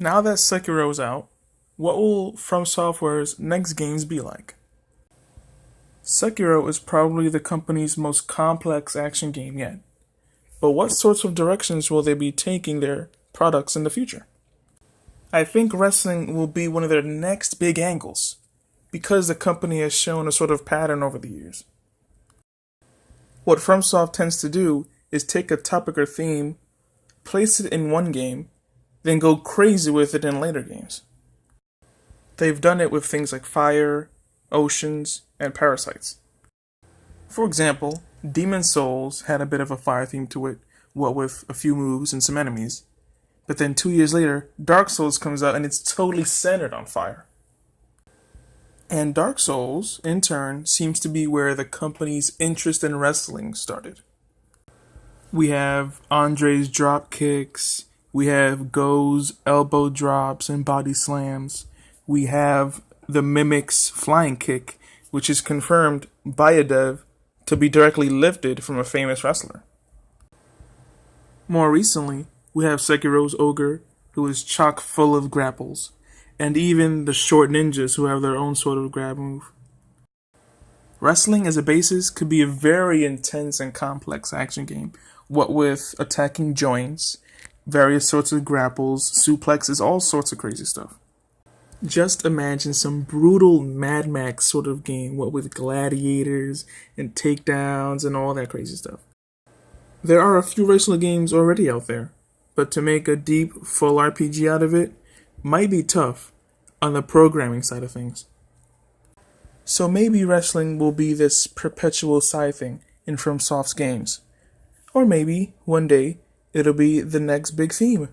Now that Sekiro's out, what will From Software's next games be like? Sekiro is probably the company's most complex action game yet, but what sorts of directions will they be taking their products in the future? I think wrestling will be one of their next big angles, because the company has shown a sort of pattern over the years. What FromSoft tends to do is take a topic or theme, place it in one game, then go crazy with it in later games. They've done it with things like Fire, Oceans, and Parasites. For example, Demon Souls had a bit of a fire theme to it, what with a few moves and some enemies. But then 2 years later, Dark Souls comes out and it's totally centered on fire. And Dark Souls, in turn, seems to be where the company's interest in wrestling started. We have Andre's drop kicks, we have Go's elbow drops and body slams, we have the Mimic's flying kick, which is confirmed by a dev to be directly lifted from a famous wrestler. More recently, we have Sekiro's Ogre, who is chock full of grapples, and even the short ninjas who have their own sort of grab move. Wrestling as a basis could be a very intense and complex action game, what with attacking joints, various sorts of grapples, suplexes, all sorts of crazy stuff. Just imagine some brutal Mad Max sort of game, what with gladiators and takedowns and all that crazy stuff. There are a few wrestling games already out there, but to make a deep, full RPG out of it might be tough on the programming side of things. So maybe wrestling will be this perpetual side thing in FromSoft's games. Or maybe, one day, it'll be the next big theme.